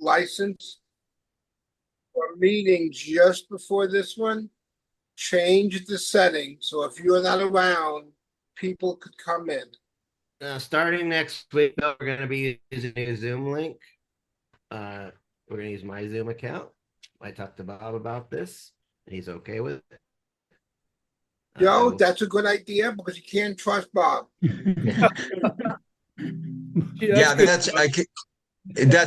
license for meeting just before this one, change the setting so if you're not around, people could come in. Starting next week, we're going to be using a Zoom link. We're going to use my Zoom account. I talked to Bob about this. He's okay with it. Joe, that's a good idea because you can't trust Bob. Yeah,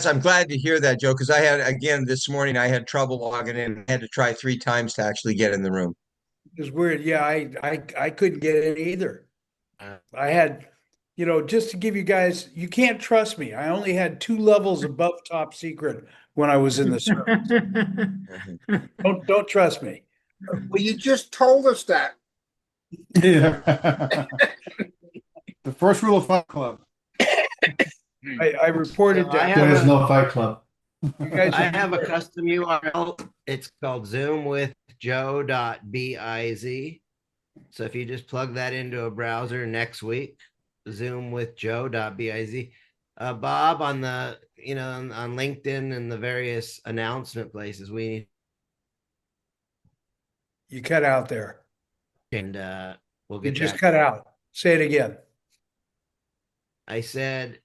I'm glad to hear that, Joe, because I had, again, this morning, I had trouble logging in. I had to try 3 times to actually get in the room. It's weird. Yeah, I couldn't get in either. I had, just to give you guys, you can't trust me. I only had 2 levels above top secret when I was in the service. Don't trust me. Well, you just told us that. Yeah. The first rule of Fight Club. I reported So that. There is no Fight Club. You guys I have a custom URL. It's called zoomwithjoe.biz. So if you just plug that into a browser next week, zoomwithjoe.biz. Bob, on the on LinkedIn and the various announcement places, you cut out there. and we'll You get just that. cut out. Say it again. I said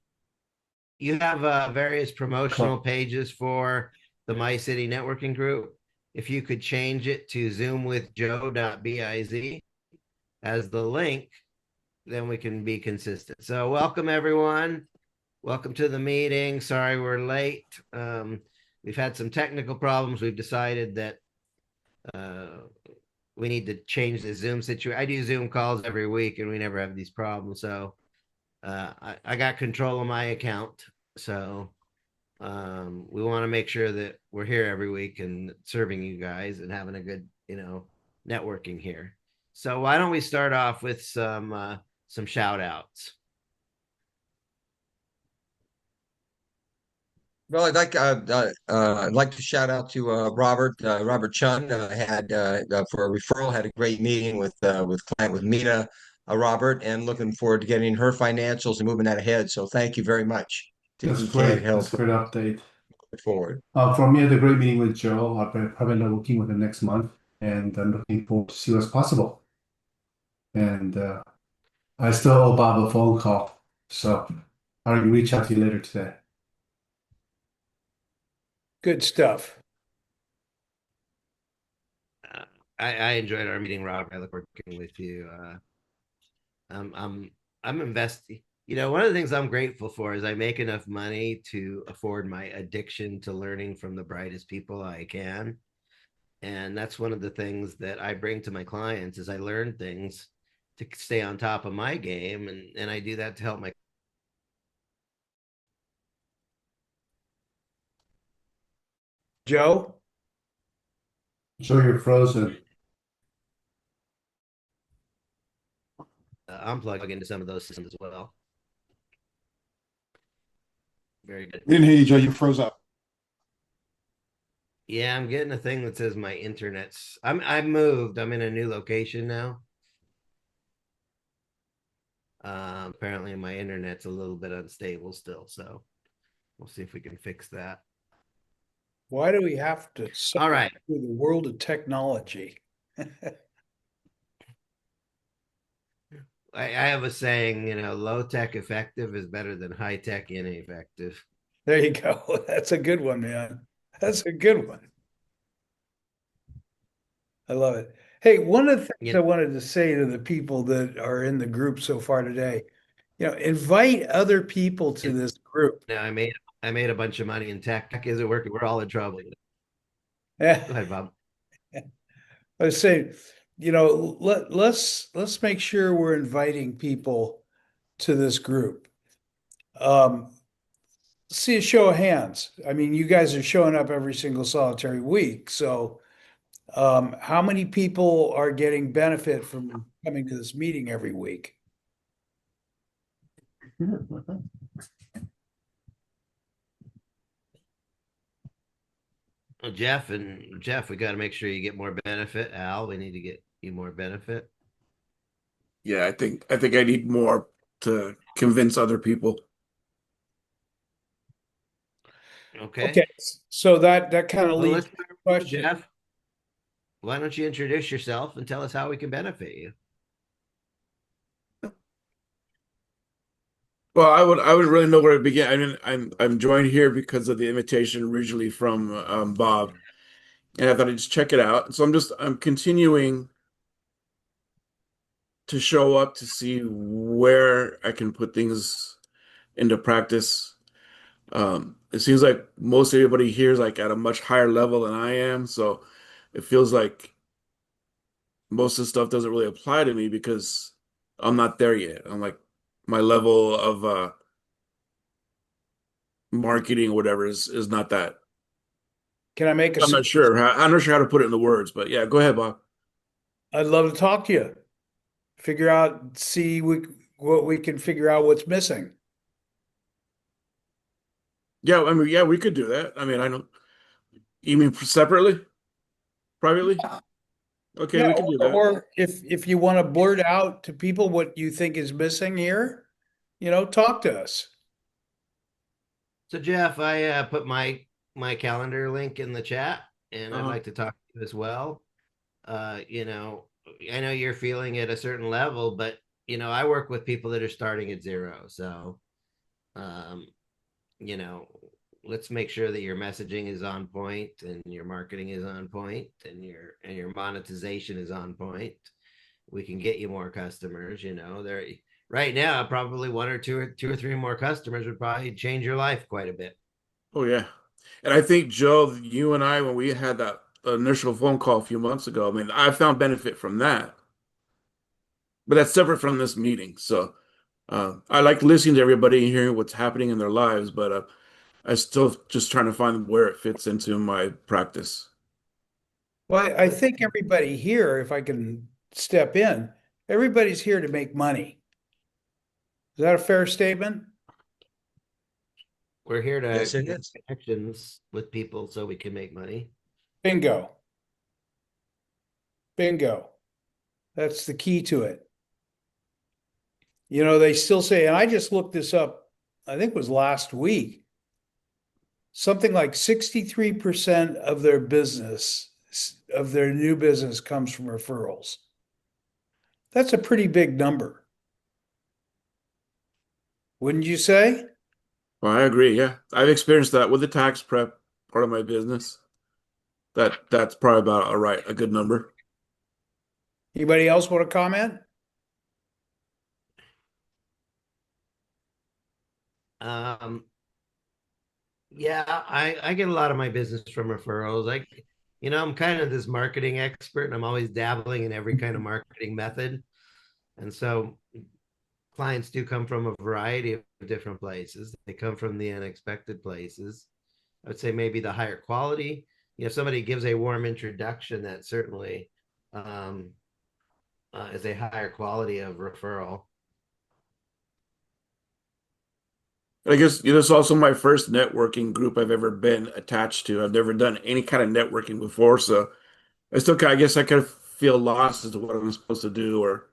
you have various promotional pages for the Mycity networking group. If you could change it to zoomwithjoe.biz as the link, then we can be consistent. So welcome everyone. Welcome to the meeting. Sorry we're late. We've had some technical problems. We've decided that we need to change the Zoom situation. I do Zoom calls every week and we never have these problems. So I got control of my account. So we want to make sure that we're here every week and serving you guys and having a good, networking here. So why don't we start off with some shout outs? Well, I'd like to shout out to Robert Chun. Had for a referral, had a great meeting with Mina, Robert, and looking forward to getting her financials and moving that ahead. So thank you very much. That's great. That's a great update. Forward. For me, I had a great meeting with Joe. I'll probably end up working with him next month, and I'm looking forward to see what's possible. And I still owe Bob a phone call, so I'll reach out to you later today. Good stuff. I enjoyed our meeting, Rob. I like working with you. I'm investing. One of the things I'm grateful for is I make enough money to afford my addiction to learning from the brightest people I can. And that's one of the things that I bring to my clients is I learn things to stay on top of my game. And I do that to help my. Joe? Joe, you're frozen. I'm plugging into some of those systems as well. Very good. Didn't hear you, Joe. You froze up. Yeah, I'm getting a thing that says my internet's. I've moved. I'm in a new location now. Apparently, my internet's a little bit unstable still, so we'll see if we can fix that. Why do we have to All right. through the world of technology? I have a saying, low tech effective is better than high tech ineffective. There you go. That's a good one, man. That's a good one. I love it. Hey, one of the things I wanted to say to the people that are in the group so far today, invite other people to this group. I made a bunch of money in tech. Tech isn't working. We're all in trouble. Yeah. Go ahead, Bob. I say, let's make sure we're inviting people to this group. See a show of hands. I mean, you guys are showing up every single solitary week. So how many people are getting benefit from coming to this meeting every week? Well, Jeff, we got to make sure you get more benefit. Al, we need to get you more benefit. Yeah, I think I need more to convince other people. Okay. Okay, so that kind of Well, leads let's to start the with you, question. Jeff. Why don't you introduce yourself and tell us how we can benefit you? Well, I would really know where to begin. I mean, I'm joined here because of the invitation originally from Bob, and I thought I'd just check it out. So I'm continuing to show up to see where I can put things into practice. It seems like most everybody here is like at a much higher level than I am, so it feels like most of the stuff doesn't really apply to me because I'm not there yet. I'm like my level of marketing or whatever is not that. Can I make a I'm not sure. I'm not sure how to put it in the words, but yeah, go ahead, Bob. I'd love to talk to you. Figure out, see what we can figure out what's missing. Yeah, I mean, yeah, we could do that. I mean, I don't. You mean separately, privately? Okay, Yeah, we could do that. or if you want to blurt out to people what you think is missing here, talk to us. So, Jeff, I put my calendar link in the chat, and I'd Uh-huh. like to talk to you as well. You know, I know you're feeling at a certain level, but I work with people that are starting at zero. So, um, you know, let's make sure that your messaging is on point and your marketing is on point and your monetization is on point. We can get you more customers, there right now, probably one or two or three more customers would probably change your life quite a bit. Oh yeah, and I think Joe, you and I, when we had that initial phone call a few months ago, I mean, I found benefit from that, but that's separate from this meeting. So I like listening to everybody and hearing what's happening in their lives, but I still just trying to find where it fits into my practice. Well, I think everybody here, if I can step in, everybody's here to make money. Is that a fair statement? We're here to Yes, it make is. connections with people so we can make money. Bingo. Bingo. That's the key to it. They still say, and I just looked this up, I think it was last week, something like 63% of their business, of their new business comes from referrals. That's a pretty big number. Wouldn't you say? Well, I agree. Yeah, I've experienced that with the tax prep part of my business. That's probably about a good number. Anybody else want to comment? Um, yeah, I get a lot of my business from referrals. I'm kind of this marketing expert, and I'm always dabbling in every kind of marketing method. And so clients do come from a variety of different places. They come from the unexpected places. I would say maybe the higher quality. If somebody gives a warm introduction, that certainly um, is a higher quality of referral. I guess this is also my first networking group I've ever been attached to. I've never done any kind of networking before, so I guess I kind of feel lost as to what I'm supposed to do or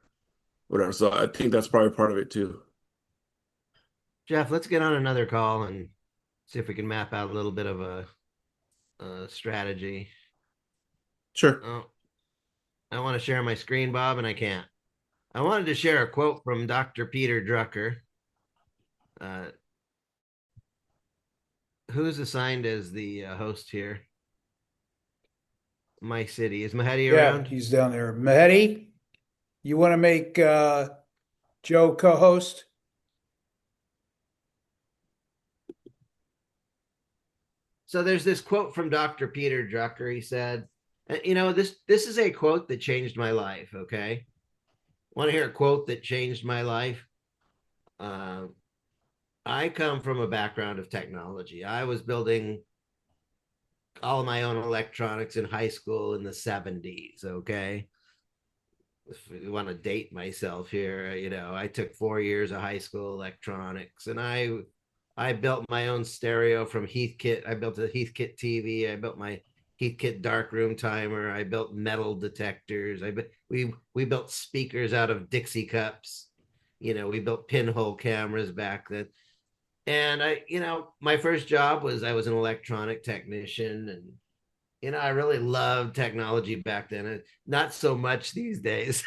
whatever. So I think that's probably part of it too. Jeff, let's get on another call and see if we can map out a little bit of a strategy. Sure. Oh, I want to share my screen, Bob, and I can't. I wanted to share a quote from Dr. Peter Drucker. Uh, who's assigned as the host here? Mycity. Is Mycity Yeah, around? he's down there. Mehdi, you want to make Joe co-host? So there's this quote from Dr. Peter Drucker. He said, this is a quote that changed my life. Okay. Want to hear a quote that changed my life? Uh, I come from a background of technology. I was building all my own electronics in high school in the 70s. Okay. If you want to date myself here, I took 4 years of high school electronics, and I built my own stereo from Heathkit. I built a Heathkit TV. I built my Heathkit darkroom timer. I built metal detectors. We built speakers out of Dixie cups. We built pinhole cameras back then. And my first job was I was an electronic technician, and I really loved technology back then. Not so much these days,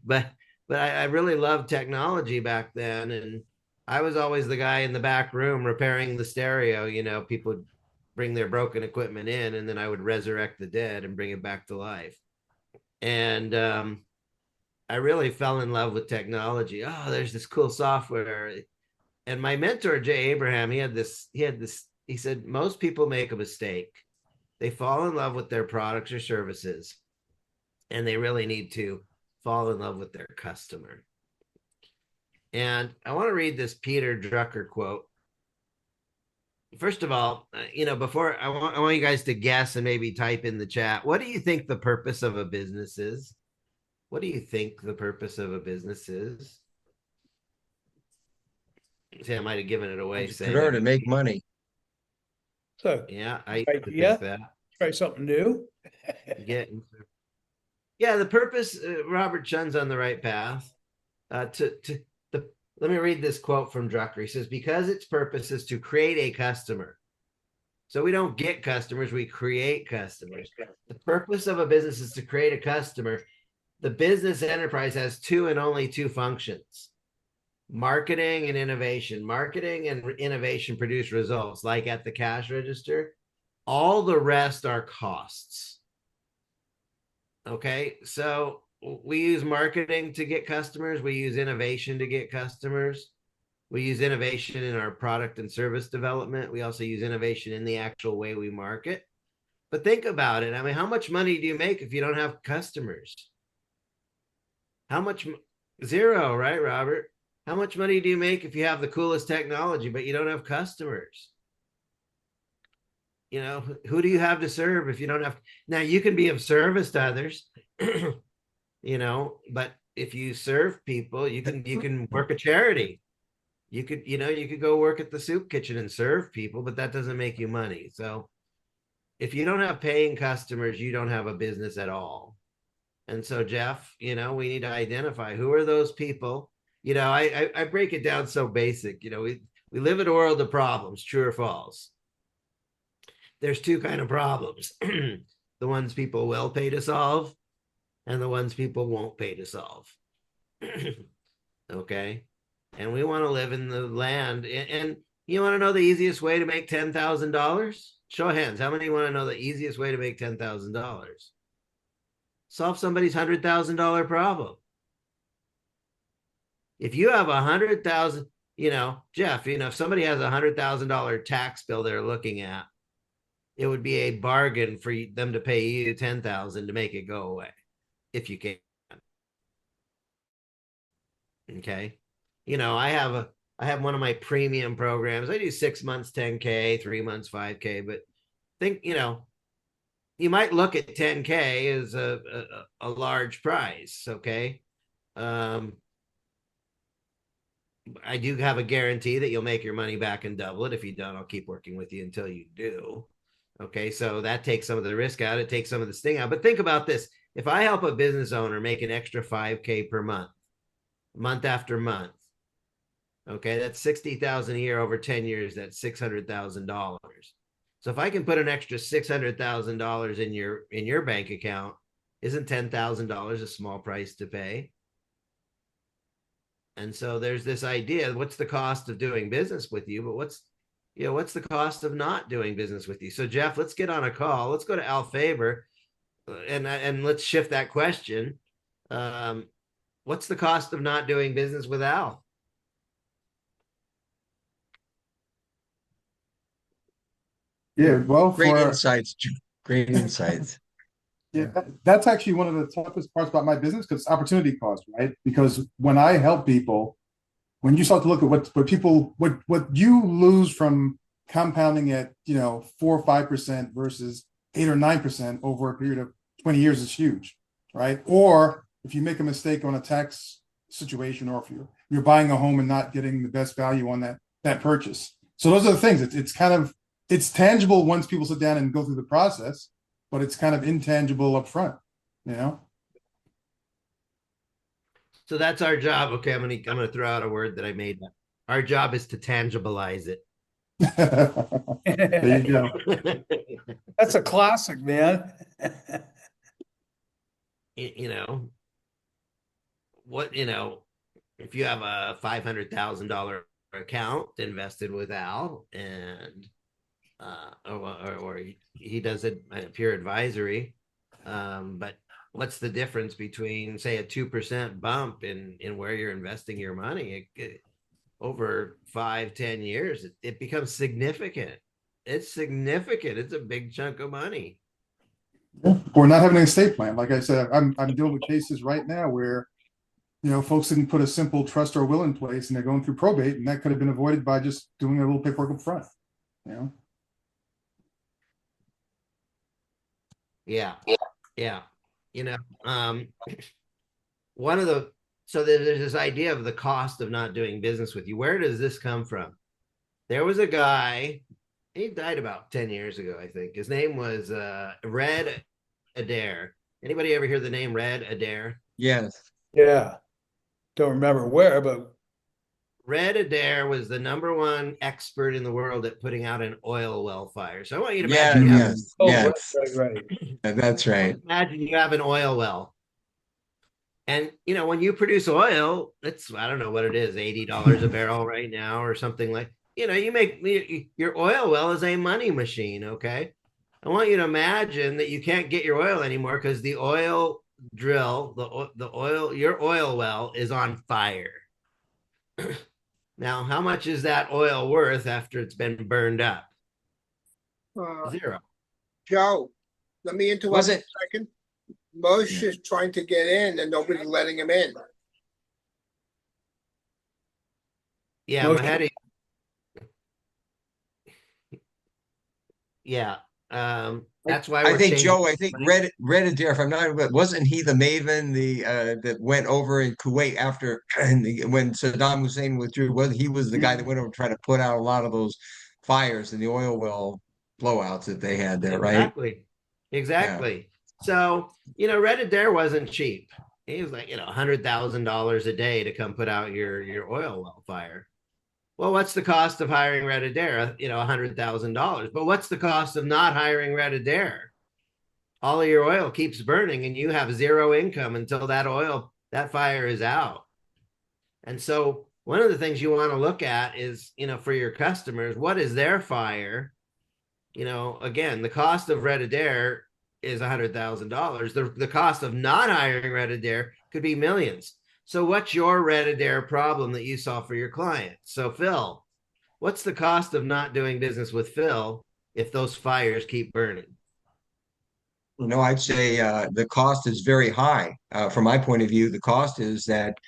but I really loved technology back then. And I was always the guy in the back room repairing the stereo. People would bring their broken equipment in, and then I would resurrect the dead and bring it back to life. And I really fell in love with technology. Oh, there's this cool software. And my mentor, Jay Abraham, he said, most people make a mistake. They fall in love with their products or services, and they really need to fall in love with their customer. And I want to read this Peter Drucker quote. First of all, before I want you guys to guess and maybe type in the chat. What do you think the purpose of a business is? What do you think the purpose of a business is? See, I might have given it away. Entrepreneur to make money. So Yeah, I yeah, think that. try something new. Yeah, the purpose. Robert Chun's on the right path. Let me read this quote from Drucker. He says, "Because its purpose is to create a customer. So we don't get customers, we create customers. The purpose of a business is to create a customer. The business enterprise has two and only two functions: marketing and innovation. Marketing and innovation produce results, like at the cash register. All the rest are costs." Okay, so we use marketing to get customers. We use innovation to get customers. We use innovation in our product and service development. We also use innovation in the actual way we market. But think about it. I mean, how much money do you make if you don't have customers? How much? Zero, right, Robert? How much money do you make if you have the coolest technology, but you don't have customers? Who do you have to serve if you don't have? Now, you can be of service to others, but if you serve people, you can work a charity. You could go work at the soup kitchen and serve people, but that doesn't make you money. So if you don't have paying customers, you don't have a business at all. And so, Jeff, we need to identify who are those people. I break it down so basic. We live in a world of problems, true or false. There's two kind of problems: the ones people will pay to solve, and the ones people won't pay to solve. Okay, and we want to live in the land. And you want to know the easiest way to make $10,000? Show of hands. How many want to know the easiest way to make $10,000? Solve somebody's $100,000 problem. If you have 100,000, Jeff, if somebody has $100,000 tax bill they're looking at, it would be a bargain for them to pay you $10,000 to make it go away, if you can. Okay, I have one of my premium programs. I do 6 months 10K, 3 months 5K, but think you might look at 10K as a large price. Okay, I do have a guarantee that you'll make your money back and double it. If you don't, I'll keep working with you until you do. Okay, so that takes some of the risk out. It takes some of the sting out. But think about this. If I help a business owner make an extra 5K per month after month, okay, that's 60,000 a year over 10 years. That's $600,000. So if I can put an extra $600,000 in your bank account, isn't $10,000 a small price to pay? And so there's this idea: what's the cost of doing business with you? But what's the cost of not doing business with you? So, Jeff, let's get on a call. Let's go to Al Faber, and let's shift that question. What's the cost of not doing business with Al? Yeah, well, Great insights. Great insights. Yeah, that's actually one of the toughest parts about my business, because it's opportunity cost, right? Because when I help people, when you start to look at what you lose from compounding at 4 or 5% versus 8 or 9% over a period of 20 years is huge, right? Or if you make a mistake on a tax situation, or if you're buying a home and not getting the best value on that purchase. So those are the things. It's tangible once people sit down and go through the process, but it's kind of intangible up front, So that's our job. Okay, I'm gonna throw out a word that I made up. Our job is to tangibilize it. There you go. That's a classic, man. You know, if you have a $500,000 account invested with Al, and or he does it pure advisory, but what's the difference between, say, a 2% bump in where you're investing your money? Over 5-10 years, it becomes significant. It's significant. It's a big chunk of money. Yeah. Or not having an estate plan. Like I said, I'm dealing with cases right now where, folks didn't put a simple trust or will in place and they're going through probate, and that could have been avoided by just doing a little paperwork up front. Yeah. Yeah. You know, one of the so there's this idea of the cost of not doing business with you. Where does this come from? There was a guy, he died about 10 years ago, I think. His name was Red Adair. Anybody ever hear the name Red Adair? Yes. Yeah. Don't remember where, but Red Adair was the #1 expert in the world at putting out an oil well fire. So I want you to Yeah, imagine yes, oh, yes. right. That's right. imagine you have an oil well. And when you produce oil, it's, I don't know what it is, $80 a barrel right now or something like. You make your oil well is a money machine, okay? I want you to imagine that you can't get your oil anymore because the oil drill, your oil well is on fire. Now, how much is that oil worth after it's been burned up? Zero. Joe, let me interrupt Was for it? a second. Moshe is trying to get in and nobody's letting him in. Yeah, Most- Mahedi. Yeah. That's why I we're think changing. Joe. I think Red Adair. If I'm not, but wasn't he the Maven that went over in Kuwait after when Saddam Hussein withdrew? Was he was the guy that went over to try to put out a lot of those fires and the oil well blowouts that they had there, right? Exactly. Yeah. Exactly. So, Red Adair wasn't cheap. He was like, $100,000 a day to come put out your oil well fire. Well, what's the cost of hiring Red Adair? $100,000. But what's the cost of not hiring Red Adair? All of your oil keeps burning and you have zero income until that fire is out. And so one of the things you want to look at is, for your customers, what is their fire? Again, the cost of Red Adair is $100,000. The cost of not hiring Red Adair could be millions. So what's your Red Adair problem that you solve for your client? So Phil, what's the cost of not doing business with Phil if those fires keep burning? I'd say the cost is very high. From my point of view, the cost is that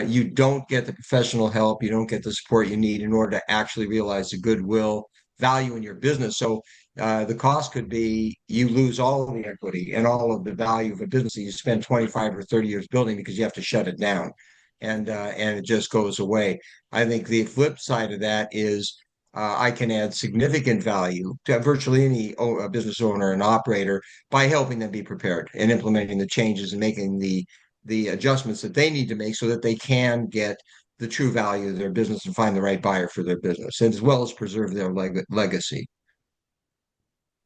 you don't get the professional help, you don't get the support you need in order to actually realize the goodwill value in your business. So the cost could be you lose all of the equity and all of the value of a business that you spend 25 or 30 years building because you have to shut it down, and it just goes away. I think the flip side of that is I can add significant value to virtually any business owner and operator by helping them be prepared and implementing the changes and making the adjustments that they need to make so that they can get the true value of their business and find the right buyer for their business, and as well as preserve their legacy.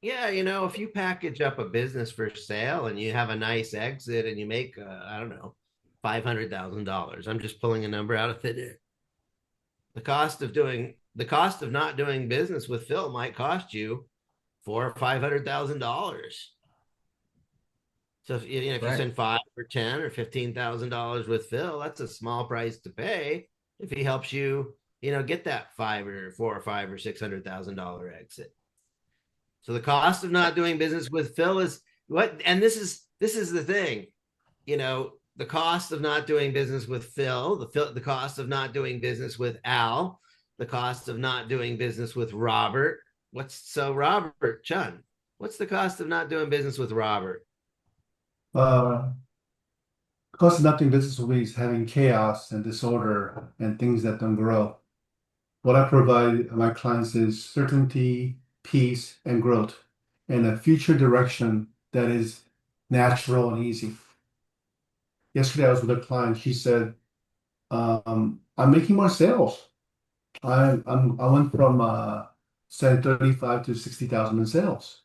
Yeah, if you package up a business for sale and you have a nice exit and you make, I don't know, $500,000. I'm just pulling a number out of thin air. The cost of not doing business with Phil might cost you $400,000 or $500,000. So if you Right. spend $5 or $10 or $15,000 with Phil, that's a small price to pay if he helps you, get that $5 or $4 or $5 or $600,000 exit. So the cost of not doing business with Phil is what, and this is the thing, the cost of not doing business with Phil, the cost of not doing business with Al, the cost of not doing business with Robert. Robert Chun, what's the cost of not doing business with Robert? Cost of not doing business with me is having chaos and disorder and things that don't grow. What I provide my clients is certainty, peace, and growth, and a future direction that is natural and easy. Yesterday, I was with a client. She said, I'm making more sales. I went from saying 35 to 60,000 in sales.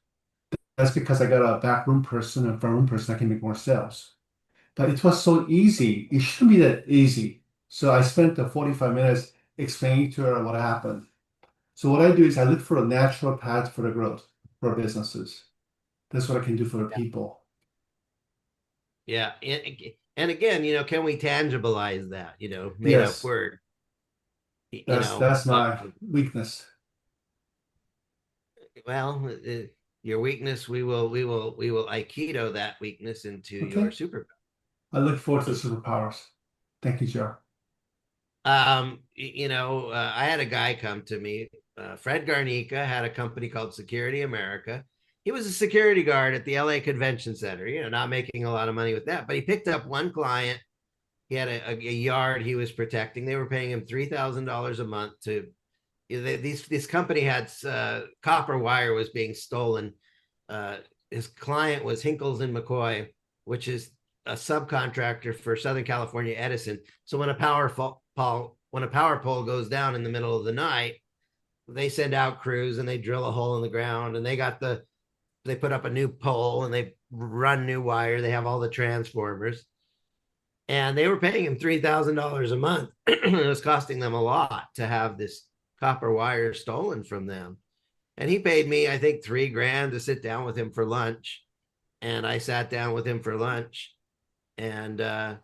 That's because I got a backroom person and front room person that can make more sales. But it was so easy. It shouldn't be that easy. So I spent the 45 minutes explaining to her what happened. So what I do is I look for a natural path for the growth for businesses. That's what I can do for the people. Yeah. And again, can we tangibilize that, made up Yes, word, that's my weakness. well, your weakness, we will Aikido that weakness into your Okay. superpower. I look forward to the superpowers. Thank you, Joe. I had a guy come to me. Fred Garnica had a company called Security America. He was a security guard at the LA Convention Center, not making a lot of money with that, but he picked up one client. He had a yard he was protecting. They were paying him $3,000 a month to. This company had copper wire was being stolen. His client was Hinkles and McCoy, which is a subcontractor for Southern California Edison. So when a power pole goes down in the middle of the night, they send out crews and they drill a hole in the ground, and they put up a new pole and they run new wire. They have all the transformers, and they were paying him $3,000 a month. It was costing them a lot to have this copper wire stolen from them. And he paid me, I think, $3,000 to sit down with him for lunch. And I sat down with him for lunch, and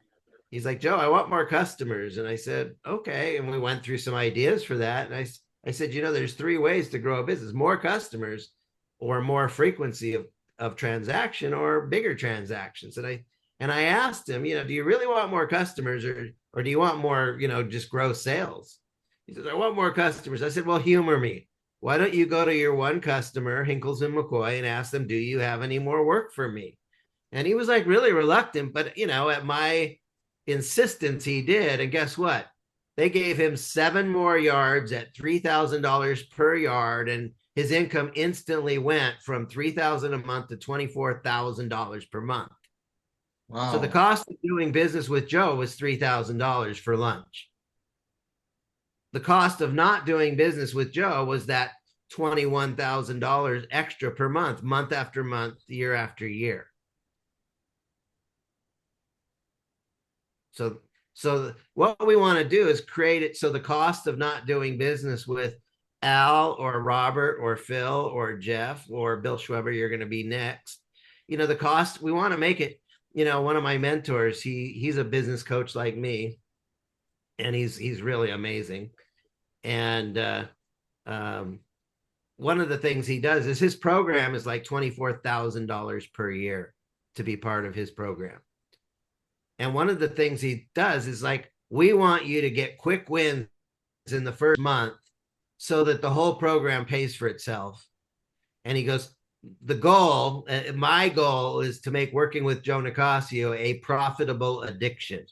he's like, Joe, I want more customers. And I said, okay. And we went through some ideas for that. And I said, there's three ways to grow a business: more customers, or more frequency of transaction, or bigger transactions. And I asked him, do you really want more customers, or do you want more, just grow sales? He says, I want more customers. I said, well, humor me. Why don't you go to your one customer, Hinkles and McCoy, and ask them, do you have any more work for me? And he was like really reluctant, but at my insistence, he did. And guess what? They gave him 7 more yards at $3,000 per yard, and his income instantly went from $3,000 a month to $24,000 per month. Wow. So the cost of doing business with Joe was $3,000 for lunch. The cost of not doing business with Joe was that $21,000 extra per month after month, year after year. So what we want to do is create it so the cost of not doing business with Al or Robert or Phil or Jeff or Bill Schweber, you're going to be next. The cost, we want to make it, one of my mentors, he's a business coach like me, and he's really amazing. And one of the things he does is his program is like $24,000 per year to be part of his program. And one of the things he does is like, we want you to get quick wins in the first month so that the whole program pays for itself. And he goes, my goal is to make working with Joe Nicasio a profitable addiction.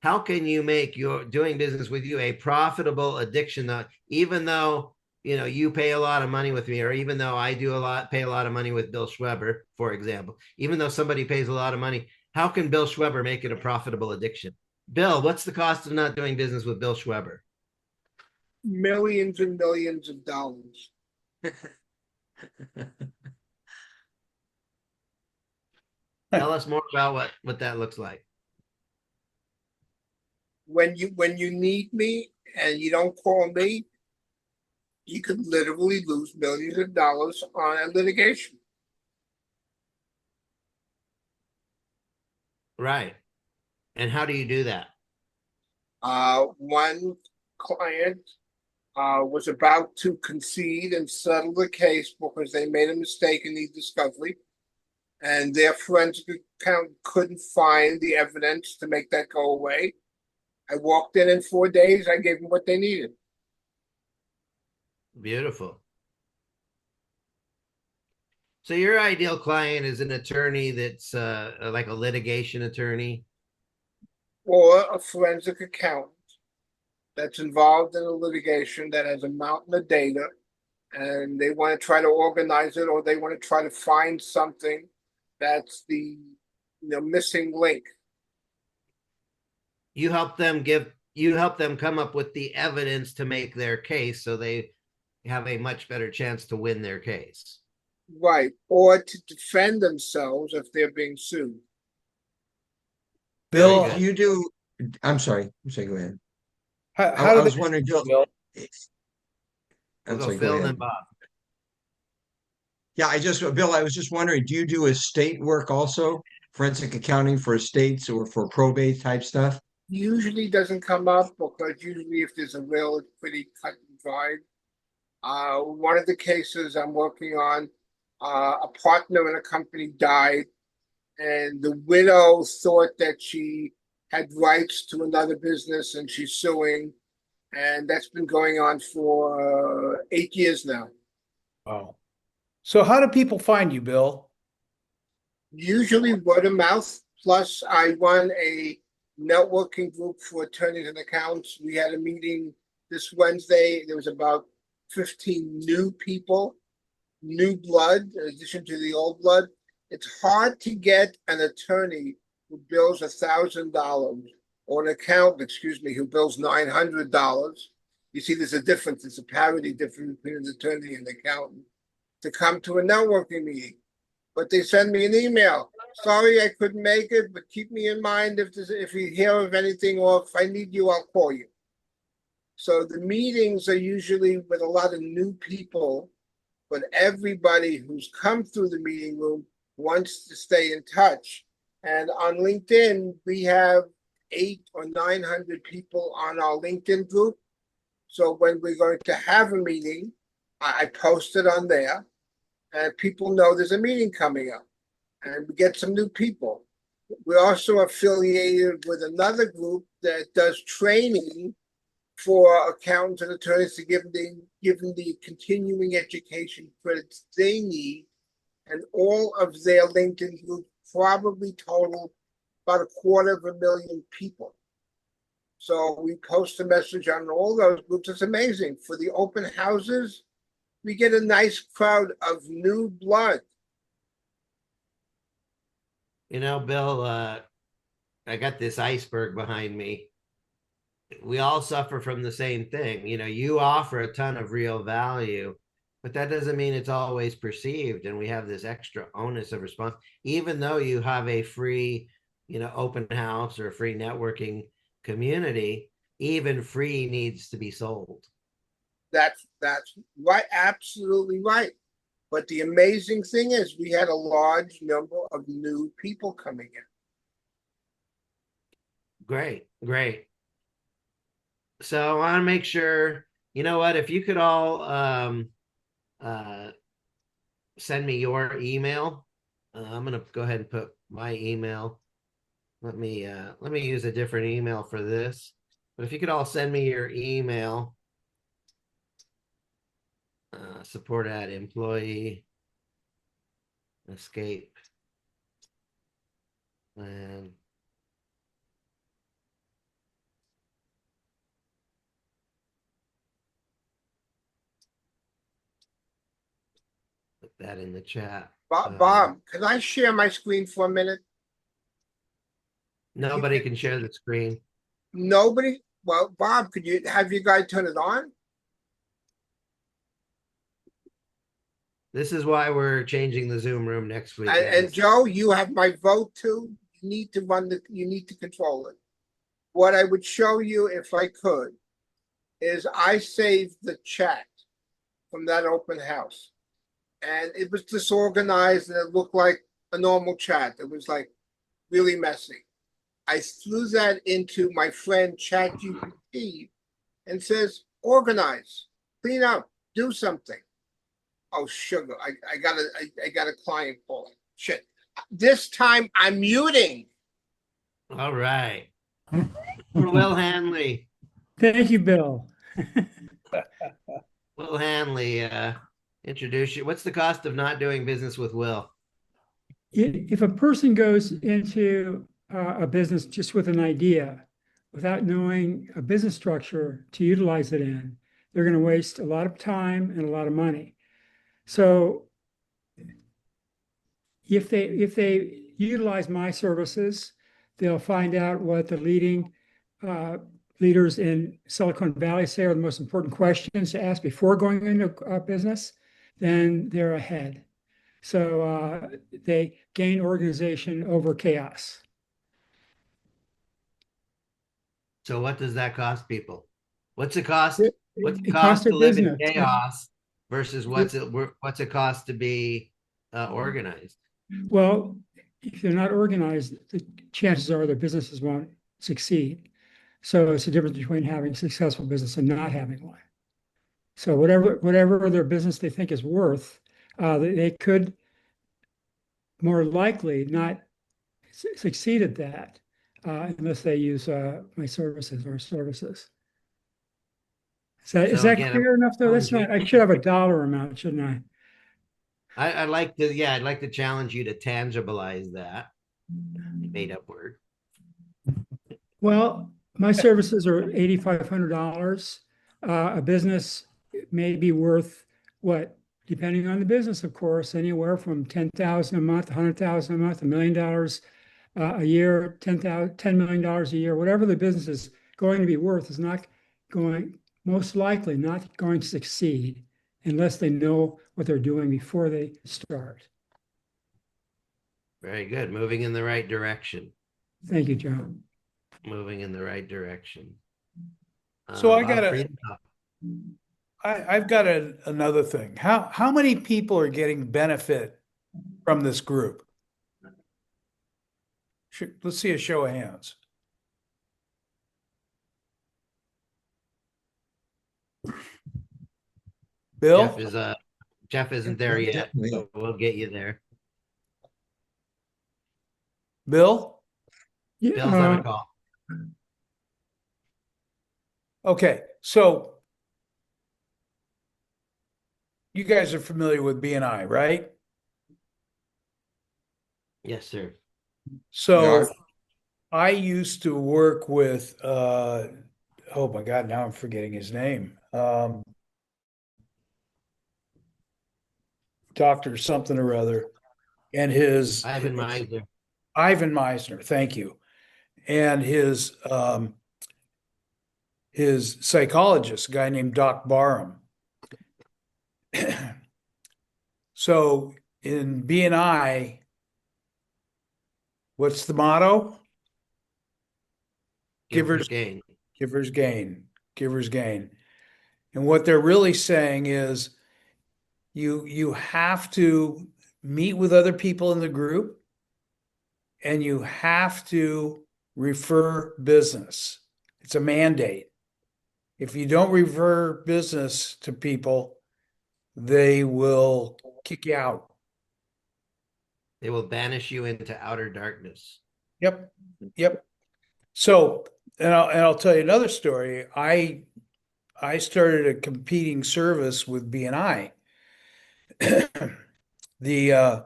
How can you make your doing business with you a profitable addiction? Even though, you pay a lot of money with me, or even though I pay a lot of money with Bill Schweber, for example, even though somebody pays a lot of money, how can Bill Schweber make it a profitable addiction? Bill, what's the cost of not doing business with Bill Schweber? Millions and millions of dollars. Tell us more about what that looks like. When you need me and you don't call me, you could literally lose millions of dollars on a litigation. Right. And how do you do that? One client was about to concede and settle the case because they made a mistake in the discovery, and their forensic account couldn't find the evidence to make that go away. I walked in 4 days. I gave them what they needed. Beautiful. So your ideal client is an attorney that's like a litigation attorney? Or a forensic accountant that's involved in a litigation that has a mountain of data, and they want to try to organize it, or they want to try to find something that's the missing link. You help them you help them come up with the evidence to make their case, so they have a much better chance to win their case. Right, or to defend themselves if they're being sued. Very Bill, good. You do. I'm sorry. Go ahead. how I do was they, wondering, Bill. Bill? We'll I'm go sorry, go Phil and ahead. then Bob. Yeah, Bill, I was just wondering, do you do estate work also? Forensic accounting for estates or for probate type stuff? Usually doesn't come up because usually if there's a will, it's pretty cut and dried. One of the cases I'm working on, a partner in a company died, and the widow thought that she had rights to another business and she's suing. And that's been going on for 8 years now. Oh. So how do people find you, Bill? Usually word of mouth. Plus, I run a networking group for attorneys and accountants. We had a meeting this Wednesday. There was about 15 new people, new blood, in addition to the old blood. It's hard to get an attorney who bills $1,000 or an accountant, excuse me, who bills $900. You see, there's a difference. It's a parity difference between an attorney and an accountant to come to a networking meeting. But they send me an email. Sorry, I couldn't make it, but keep me in mind if you hear of anything, or if I need you, I'll call you. So the meetings are usually with a lot of new people, but everybody who's come through the meeting room wants to stay in touch. And on LinkedIn, we have 800 or 900 people on our LinkedIn group. So when we're going to have a meeting, I post it on there, and people know there's a meeting coming up, and we get some new people. We're also affiliated with another group that does training for accountants and attorneys to give them the continuing education credits they need, and all of their LinkedIn groups probably total about 250,000 people. So we post a message on all those groups. It's amazing. For the open houses, we get a nice crowd of new blood. You know, Bill, I got this iceberg behind me. We all suffer from the same thing. You know, you offer a ton of real value, but that doesn't mean it's always perceived. And we have this extra onus of response, even though you have a free, open house or a free networking community, even free needs to be sold. That's right, absolutely right. But the amazing thing is we had a large number of new people coming in. Great. So I want to make sure, you know what, if you could all send me your email. I'm going to go ahead and put my email. Let me use a different email for this. But if you could all send me your email, support at employee escape plan. Put that in the chat. Bob, can I share my screen for a minute? Nobody can share the screen. Nobody? Well, Bob, could you have your guy turn it on? This is why we're changing the Zoom room next week. And Joe, you have my vote too. You need to control it. What I would show you, if I could, is I saved the chat from that open house. And it was disorganized and it looked like a normal chat. It was like really messy. I threw that into my friend ChatGPT and says, organize, clean up, do something. Oh, sugar. I got a client calling. Shit. This time I'm muting. All right. Will Hanley. Thank you, Bill. Will Hanley, introduce you. What's the cost of not doing business with Will? If a person goes into a business just with an idea without knowing a business structure to utilize it in, they're going to waste a lot of time and a lot of money. So if they utilize my services, they'll find out what the leading leaders in Silicon Valley say are the most important questions to ask before going into a business, then they're ahead. So they gain organization over chaos. So what does that cost people? What's it cost? What's it It costs cost their to live in business. chaos versus what's it cost to be organized? Well, if they're not organized, the chances are their businesses won't succeed. So it's the difference between having a successful business and not having one. So whatever their business they think is worth, they could more likely not succeed at that unless they use my services or services. Is So that again, clear enough though? That's not, I should have a dollar amount, shouldn't I? I'd like to, yeah, I'd like to challenge you to tangibilize that made up word. Well, my services are $8,500. A business may be worth what, depending on the business, of course, anywhere from 10,000 a month, 100,000 a month, $1 million a year, $10 million a year, whatever the business is going to be worth is not going, most likely not going to succeed unless they know what they're doing before they start. Very good. Moving in the right direction. Thank you, John. Moving in the right direction. So I Bob got Frieden- I've got another thing. How many people are getting benefit from this group? Let's see a show of hands. Bill? Jeff isn't there yet, Definitely. but we'll get you there. Bill? Bill's on a call. Okay, so you guys are familiar with BNI, right? Yes, sir. So Yeah. I used to work with oh my God, now I'm forgetting his name. Dr. something or other. And Ivan Meisner. Ivan Meisner, thank you. And his psychologist, a guy named Doc Barham. So in BNI, what's the motto? Givers gain. Givers gain, givers gain. And what they're really saying is you have to meet with other people in the group and you have to refer business. It's a mandate. If you don't refer business to people, they will kick you out. They will banish you into outer darkness. Yep. Yep. So, and I'll tell you another story. I started a competing service with BNI. The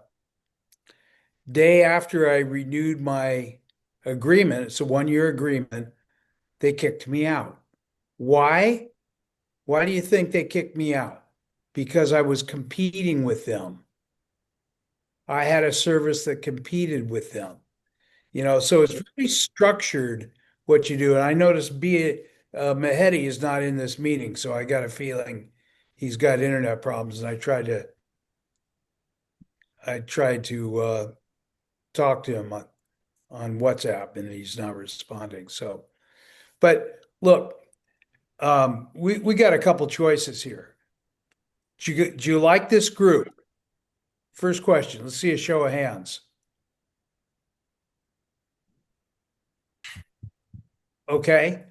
day after I renewed my agreement, it's a 1 year agreement, they kicked me out. Why? Why do you think they kicked me out? Because I was competing with them. I had a service that competed with them. So it's very structured what you do. And I noticed Mehedi is not in this meeting, so I got a feeling he's got internet problems. And I tried to talk to him on WhatsApp, and he's not responding. So, but look, we got a couple choices here. Do you like this group? First question. Let's see a show of hands. Okay.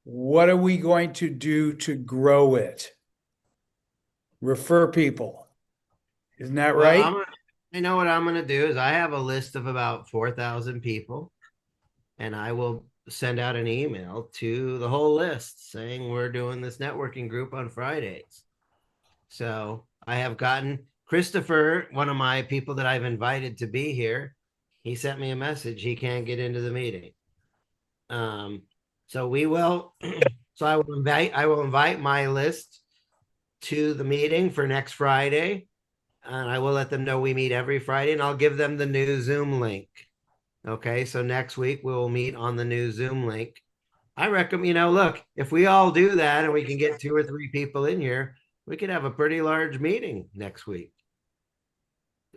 What are we going to do to grow it? Refer people. Isn't that Well, right? you know what I'm going to do is I have a list of about 4,000 people, and I will send out an email to the whole list saying we're doing this networking group on Fridays. So I have gotten Christopher, one of my people that I've invited to be here. He sent me a message. He can't get into the meeting. So we will. So I will invite my list to the meeting for next Friday, and I will let them know we meet every Friday, and I'll give them the new Zoom link. Okay, so next week we will meet on the new Zoom link, I recommend, look, if we all do that and we can get 2 or 3 people in here, we could have a pretty large meeting next week.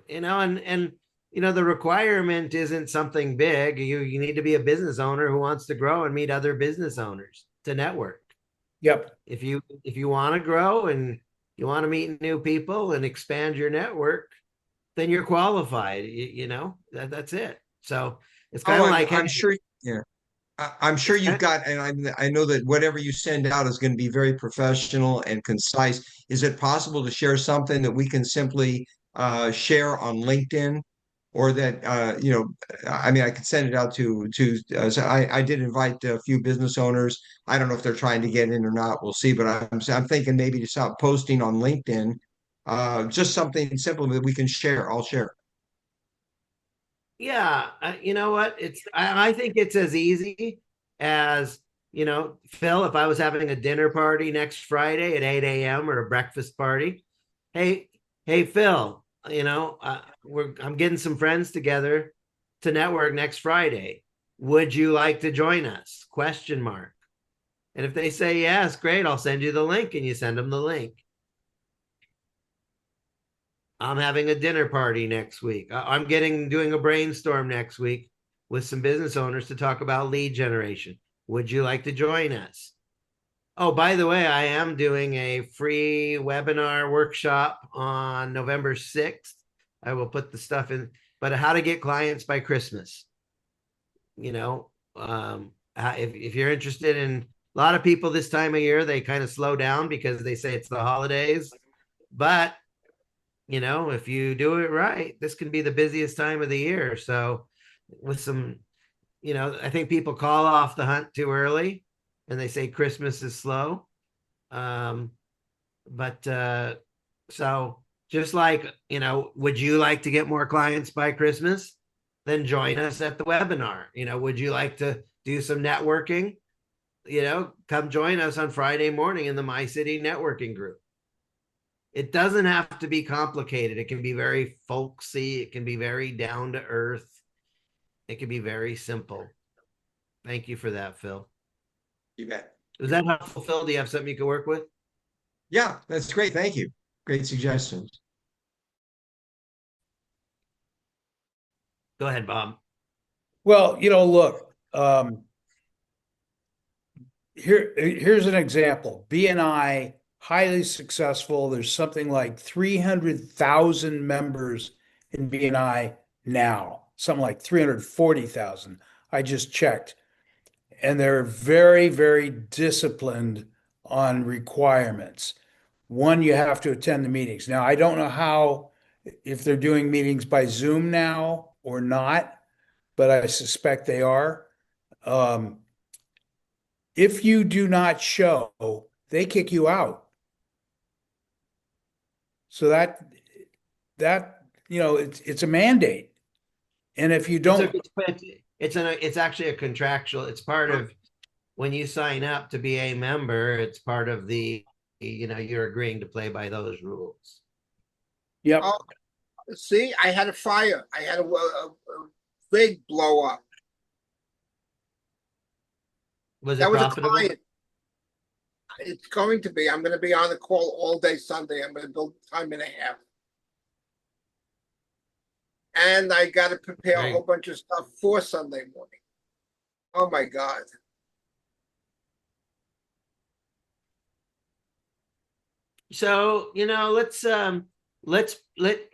And the requirement isn't something big. You need to be a business owner who wants to grow and meet other business owners to network. Yep. If you want to grow and you want to meet new people and expand your network, then you're qualified. That's it. So it's kind of like, I'm sure. Yeah. I'm sure you've got, and I know that whatever you send out is going to be very professional and concise. Is it possible to share something that we can simply share on LinkedIn, or that I mean, I could send it out so I did invite a few business owners. I don't know if they're trying to get in or not. We'll see. But I'm thinking maybe to start posting on LinkedIn, just something simple that we can share. I'll share. yeah, you know what? I think it's as easy as, Phil, if I was having a dinner party next Friday at 8 a.m. or a breakfast party, hey, hey, Phil, I'm getting some friends together to network next Friday. Would you like to join us? Question mark. And if they say yes, great, I'll send you the link, and you send them the link. I'm having a dinner party next week. I'm doing a brainstorm next week with some business owners to talk about lead generation. Would you like to join us? Oh, by the way, I am doing a free webinar workshop on November 6th. I will put the stuff in, but how to get clients by Christmas. If you're interested in, a lot of people this time of year, they kind of slow down because they say it's the holidays. But if you do it right, this can be the busiest time of the year. So with some, I think people call off the hunt too early and they say Christmas is slow. But so just like, would you like to get more clients by Christmas? Then join us at the webinar. Would you like to do some networking? Come join us on Friday morning in the Mycity networking group. It doesn't have to be complicated. It can be very folksy. It can be very down to earth. It can be very simple. Thank you for that, Phil. You bet. Was that helpful, Phil? Do you have something you can work with? Yeah, that's great. Thank you. Great suggestions. Go ahead, Bob. Well, look, here's an example. BNI, highly successful. There's something like 300,000 members in BNI now, something like 340,000. I just checked. And they're very, very disciplined on requirements. One, you have to attend the meetings. Now, I don't know if they're doing meetings by Zoom now or not, but I suspect they are. If you do not show, they kick you out. So it's a mandate. And if you don't, it's actually a contractual. It's part of when you sign up to be a member. It's part of you're agreeing to play by those rules. yep. Oh, see, I had a fire. I had a big blow up. Was it That was a profitable? client. It's going to be. I'm going to be on the call all day Sunday. I'm going to build time and a half. And I got to prepare a whole bunch of stuff for Sunday morning. Oh my God. So,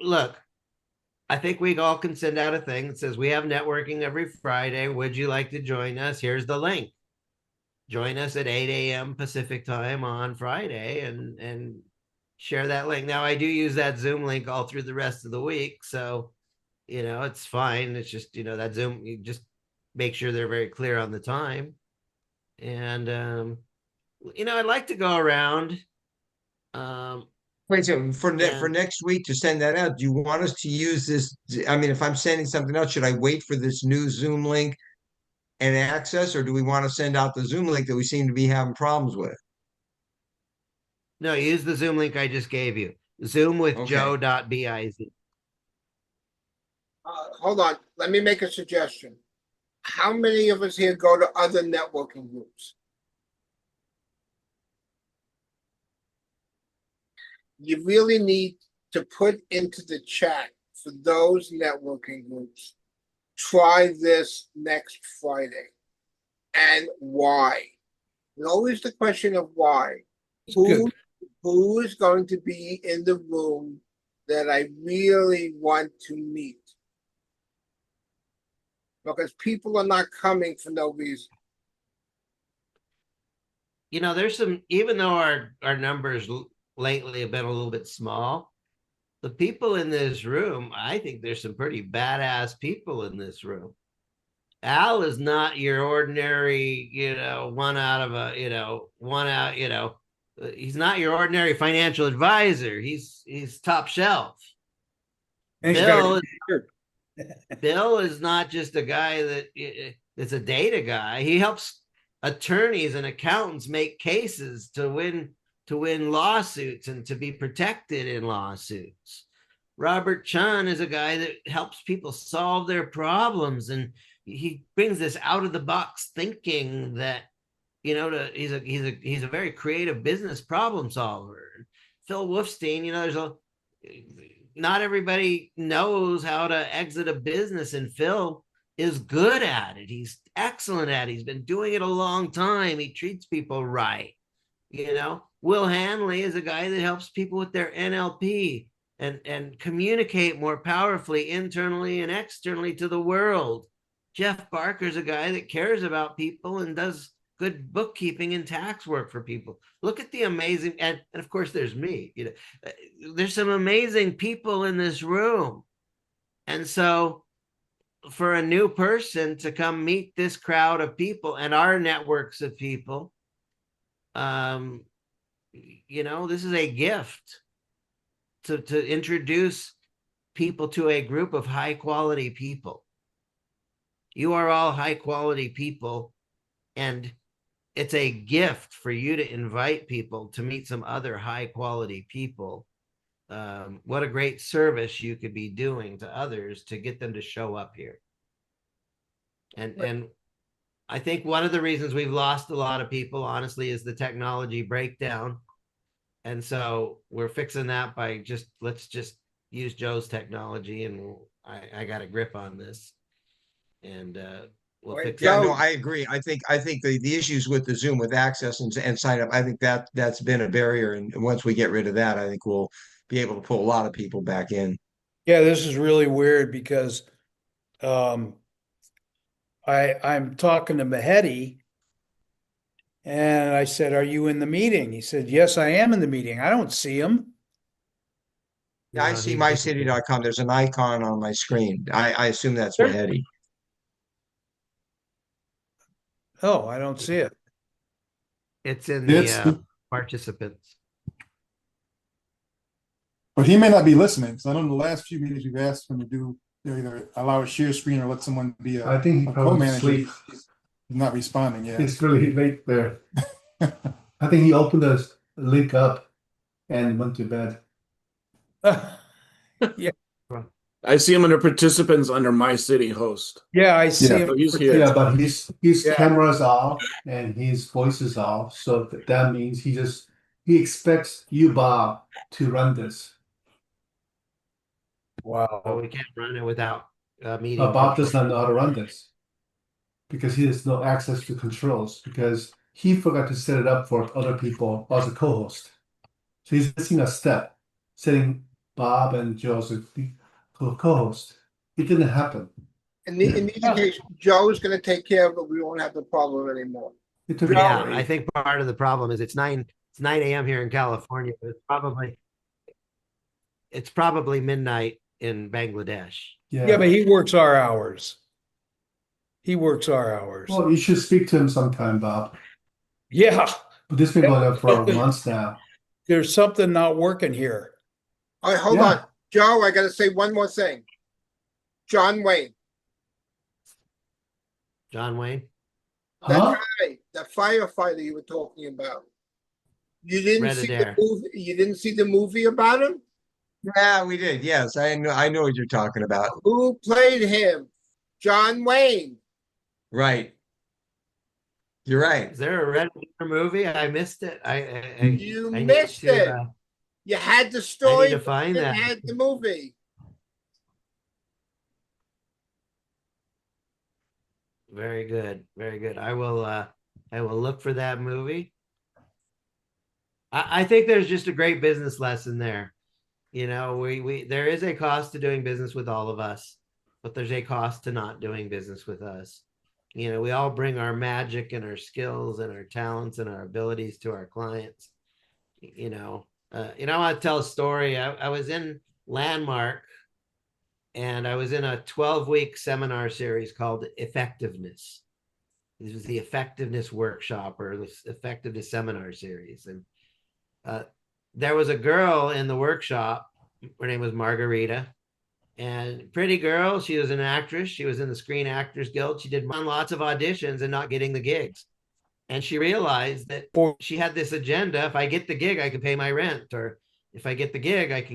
look. I think we all can send out a thing that says we have networking every Friday. Would you like to join us? Here's the link. Join us at 8 a.m. Pacific time on Friday and share that link. Now, I do use that Zoom link all through the rest of the week. So, it's fine. It's just, that Zoom, you just make sure they're very clear on the time. And, I'd like to go around. Wait, so for next week to send that out, do you want us to use this? I mean, if I'm sending something out, should I wait for this new Zoom link and access, or do we want to send out the Zoom link that we seem to be having problems with? No, use the Zoom link I just gave you. Zoom with Okay. Joe.biz. Hold on. Let me make a suggestion. how many of us here go to other networking groups? You really need to put into the chat for those networking groups, try this next Friday. And why? And always the question of why. Who is going to be in the room that I really want to meet? Because people are not coming for no reason. You know, there's some, even though our numbers lately have been a little bit small, the people in this room, I think there's some pretty badass people in this room. Al is not your ordinary, one out of a, one out, he's not your ordinary financial advisor. He's top shelf. And Bill is not just a guy that is a data guy. He helps attorneys and accountants make cases to win lawsuits and to be protected in lawsuits. Robert Chun is a guy that helps people solve their problems, and he brings this out of the box thinking that he's a very creative business problem solver. Phil Wolfstein, not everybody knows how to exit a business, and Phil is good at it. He's excellent at it. He's been doing it a long time. He treats people right. Will Hanley is a guy that helps people with their NLP and communicate more powerfully internally and externally to the world. Jeff Barker's a guy that cares about people and does good bookkeeping and tax work for people. Look at the amazing, and of course there's me. There's some amazing people in this room. And so for a new person to come meet this crowd of people and our networks of people, this is a gift to introduce people to a group of high quality people. You are all high quality people, and it's a gift for you to invite people to meet some other high quality people. What a great service you could be doing to others to get them to show up here. And I think one of the reasons we've lost a lot of people, honestly, is the technology breakdown. And so we're fixing that by let's just use Joe's technology, and I got a grip on this. And we'll fix it. Yeah, no, I agree. I think the issues with the Zoom with access and sign up, I think that's been a barrier. And once we get rid of that, I think we'll be able to pull a lot of people back in. Yeah, this is really weird because I'm talking to Mycity, and I said, "Are you in the meeting?" He said, "Yes, I am in the meeting. I don't see him." Yeah, I see mycity.com. There's an icon on my screen. I assume that's Mycity. Oh, I don't see it. It's in the participants. But he may not be listening. So I know in the last few meetings we've asked him to do either allow a share screen or let someone be a, I think he probably co-manager. sleeps. He's not responding yet. It's really late there. I think he opened the link up and went to bed. Yeah. I see him under participants under Mycity host. Yeah, I see him. So he's here. Yeah, but his camera's off and his voice is off. So that means he expects you, Bob, to run this. Well, Wow. we can't run it without meeting. Bob does not know how to run this because he has no access to controls because he forgot to set it up for other people as a co-host. So he's missing a step, setting Bob and Joe as a co-host. It didn't happen. In either case, Joe is going to take care of it. We won't have the problem anymore. Yeah, I think part of the problem is it's 9 a.m. here in California. It's probably midnight in Bangladesh. Yeah, but he works our hours. Well, you should speak to him sometime, Bob. Yeah. But this has been going on for months now. There's something not working here. All right, hold on. Joe, I got to say one more thing. John Wayne. John Wayne? That guy, that firefighter you were talking about. You didn't see the movie? You didn't see the movie about him? Yeah, we did. Yes, I know what you're talking about. Who played him? John Wayne. Right. You're right. Is there a Red Letter movie? I missed it. You I need missed to it. You had the I need story, to but find you didn't that. have the movie. Very good. Very good. I will look for that movie. I think there's just a great business lesson there. You know, we there is a cost to doing business with all of us, but there's a cost to not doing business with us. You know, we all bring our magic and our skills and our talents and our abilities to our clients. I want to tell a story. I was in Landmark and I was in a 12-week seminar series called Effectiveness. This was the effectiveness workshop or the effectiveness seminar series. And there was a girl in the workshop. Her name was Margarita. And pretty girl. She was an actress. She was in the Screen Actors Guild. She did lots of auditions and not getting the gigs. And she realized that she had this agenda. If I get the gig, I can pay my rent. Or if I get the gig, I can